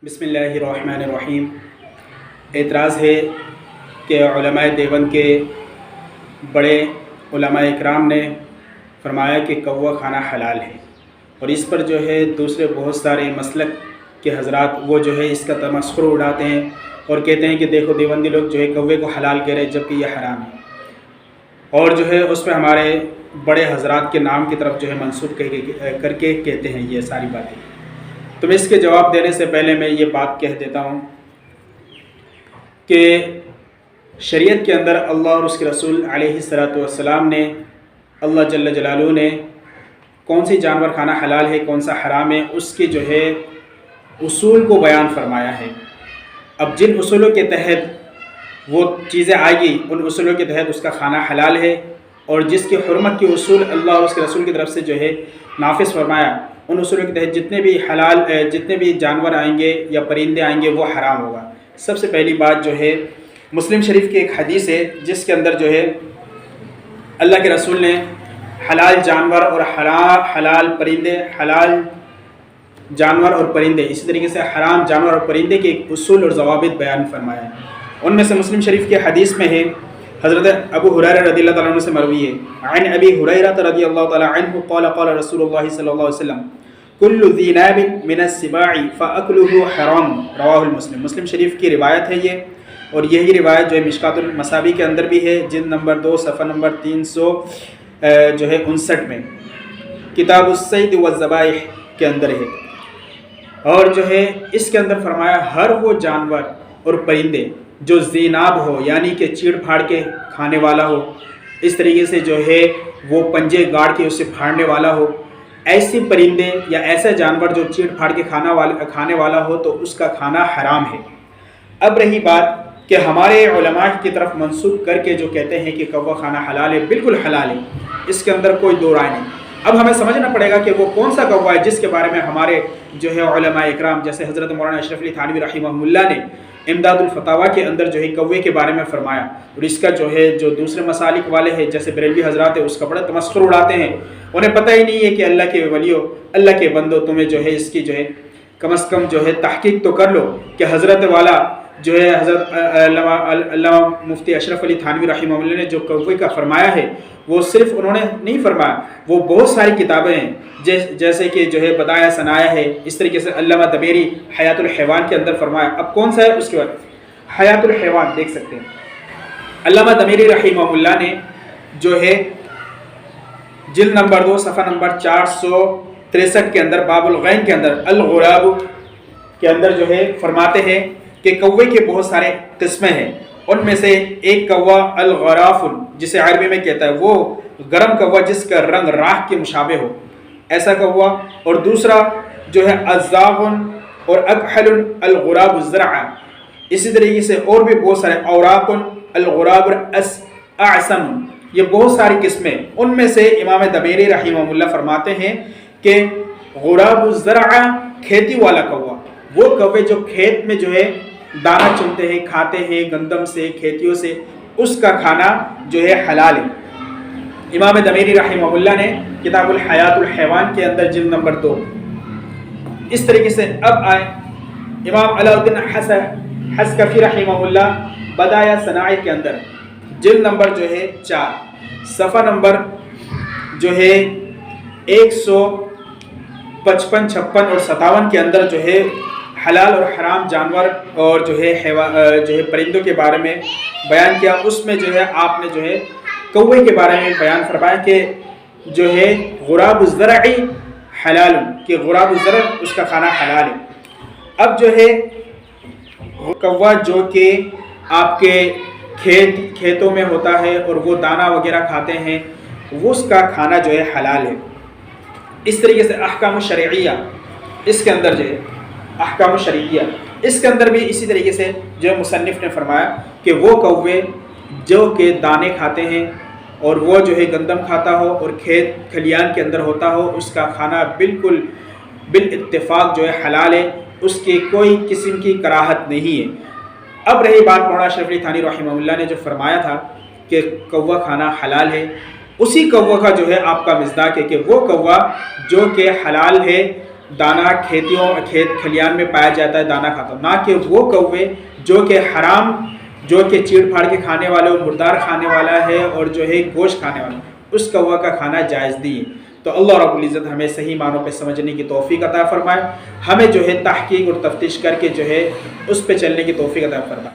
بسم اللہ الرحمن الرحیم۔ اعتراض ہے کہ علماء دیوبند کے بڑے علماء اکرام نے فرمایا کہ کوا کھانا حلال ہے، اور اس پر جو ہے دوسرے بہت سارے مسلک کے حضرات وہ جو ہے اس کا تمسخر اڑاتے ہیں اور کہتے ہیں کہ دیکھو دیوبندی لوگ جو ہے کوے کو حلال کہہ رہے ہیں جبکہ یہ حرام ہے، اور جو ہے اس پہ ہمارے بڑے حضرات کے نام کی طرف جو ہے منسوب کر کے کہتے ہیں یہ ساری باتیں۔ تو میں اس کے جواب دینے سے پہلے میں یہ بات کہہ دیتا ہوں کہ شریعت کے اندر اللہ اور اس کے رسول علیہ السلام نے، اللہ جل جلالہ نے کون سی جانور کھانا حلال ہے کون سا حرام ہے اس کے جو ہے اصول کو بیان فرمایا ہے۔ اب جن اصولوں کے تحت وہ چیزیں آئے گی ان اصولوں کے تحت اس کا کھانا حلال ہے، اور جس کی حرمت کے اصول اللہ اور اس کے رسول کی طرف سے جو ہے نافذ فرمایا ان اصولوں کے تحت جتنے بھی جانور آئیں گے یا پرندے آئیں گے وہ حرام ہوگا۔ سب سے پہلی بات جو ہے مسلم شریف کی ایک حدیث ہے جس کے اندر جو ہے اللہ کے رسول نے حلال جانور اور حلال پرندے، حلال جانور اور پرندے، اسی طریقے سے حرام جانور اور پرندے کے ایک اصول اور ضوابط بیان فرمایا ہے۔ ان میں سے مسلم شریف کی حدیث میں ہے، حضرت ابو ہریرہ رضی اللہ تعالیٰ عنہ سے مروی ہے، عن ابی ہریرہ رضی اللہ تعالیٰ عنہ قال قال رسول اللہ صلی اللہ علیہ وسلم کل ذی ناب من السباع فاکلہ حرام، رواہ المسلم۔ مسلم شریف کی روایت ہے یہ، اور یہی روایت جو ہے مشکات المصابیح کے اندر بھی ہے، جلد نمبر 2 صفحہ نمبر 359 میں، کتاب الصید والذبائح کے اندر ہے۔ اور جو ہے اس کے اندر فرمایا ہر وہ جانور اور پرندے جو ذیناب ہو یعنی کہ چیڑ پھاڑ کے کھانے والا ہو، اس طریقے سے جو ہے وہ پنجے گاڑ کے اسے پھاڑنے والا ہو، ایسی پرندے یا ایسا جانور جو چیڑ پھاڑ کے کھانے والا ہو تو اس کا کھانا حرام ہے۔ اب رہی بات کہ ہمارے علماء کی طرف منسوب کر کے جو کہتے ہیں کہ کوا کھانا حلال ہے، بالکل حلال ہے، اس کے اندر کوئی دو رائے نہیں۔ اب ہمیں سمجھنا پڑے گا کہ وہ کون سا کوا ہے جس کے بارے میں ہمارے جو ہے علماء اکرام جیسے حضرت مولانا اشرف علی تھانوی رحمہ اللہ نے امداد الفتاویٰ کے اندر جو ہے کوے کے بارے میں فرمایا، اور اس کا جو ہے جو دوسرے مسالک والے ہیں جیسے بریلوی حضرات ہیں اس کا بڑا تمسخر اڑاتے ہیں، انہیں پتہ ہی نہیں ہے کہ اللہ کے ولیوں، اللہ کے بندوں، تمہیں جو ہے اس کی جو ہے کم از کم جو ہے تحقیق تو کر لو کہ حضرت والا جو ہے حضرت علامہ مفتی اشرف علی تھانوی رحمہ اللہ نے جو کوے کا فرمایا ہے وہ صرف انہوں نے نہیں فرمایا، وہ بہت ساری کتابیں ہیں جیسے کہ جو ہے بدایع ثنایا ہے، اس طریقے سے علامہ دمیری حیات الحیوان کے اندر فرمایا۔ اب کون سا ہے اس کے بعد حیات الحیوان دیکھ سکتے ہیں، علامہ دمیری رحمہ اللہ نے جو ہے جلد نمبر 2 صفحہ نمبر 463 کے اندر باب الغین کے اندر الغراب کے اندر جو ہے فرماتے ہیں کہ کوے کے بہت سارے قسمیں ہیں، ان میں سے ایک کوا الغراف جسے عربی میں کہتا ہے وہ گرم کوا جس کا رنگ راکھ کے مشابہ ہو، ایسا کوا، اور دوسرا جو ہے الزاغن اور اکحل الغراب الزرع، اسی طریقے سے اور بھی بہت سارے اوراق الغراب اعسم، یہ بہت ساری قسمیں۔ ان میں سے امام دمیری رحمہ اللہ فرماتے ہیں کہ غراب الزرع کھیتی والا کوا، وہ کوے جو کھیت میں جو ہے دانہ چنتے ہیں، کھاتے ہیں گندم سے، کھیتیوں سے، اس کا کھانا جو ہے حلال ہے۔ امام دمیری رحمہ اللہ نے کتاب الحیات الحیوان کے اندر جلد نمبر 2 اس طریقے سے۔ اب آئے امام علاء الدین حسکفی رحمہ اللہ بدایع ثناء کے اندر جلد نمبر جو ہے 4 صفحہ نمبر جو ہے 155، 56 اور 57 کے اندر جو ہے حلال اور حرام جانور اور جو ہے پرندوں کے بارے میں بیان کیا۔ اس میں جو ہے آپ نے جو ہے کوے کے بارے میں بیان فرمایا کہ جو ہے غراب الزرع حلال، کہ غراب الزرع اس کا کھانا حلال ہے۔ اب جو ہے کوا جو کہ آپ کے کھیتوں میں ہوتا ہے اور وہ دانہ وغیرہ کھاتے ہیں، وہ اس کا کھانا جو ہے حلال ہے۔ اس طریقے سے احکام شرعیہ، اس کے اندر جو ہے احکام شرعیہ، اس کے اندر بھی اسی طریقے سے جو مصنف نے فرمایا کہ وہ کوے جو کہ دانے کھاتے ہیں اور وہ جو ہے گندم کھاتا ہو اور کھیت کھلیان کے اندر ہوتا ہو، اس کا کھانا بالکل بالاتفاق جو ہے حلال ہے، اس کی کوئی قسم کی کراہت نہیں ہے۔ اب رہی بات مولانا اشرف علی تھانوی رحمہ اللہ نے جو فرمایا تھا کہ کوا کھانا حلال ہے، اسی کوا کا جو ہے آپ کا مصداق ہے کہ وہ کوا جو کہ حلال ہے دانا کھیت کھلیان میں پایا جاتا ہے دانا کھاتا ہو، نہ کہ وہ کوے جو کہ حرام، جو کہ چیڑ پھاڑ کے کھانے والے اور مردار کھانے والا ہے اور جو ہے گوشت کھانے والا، اس کوا کا کھانا جائز نہیں ہے۔ تو اللہ رب العزت ہمیں صحیح معنوں پہ سمجھنے کی توفیق عطا فرمائے، ہمیں جو ہے تحقیق اور تفتیش کر کے جو ہے اس پہ چلنے کی توفیق عطا فرمائے۔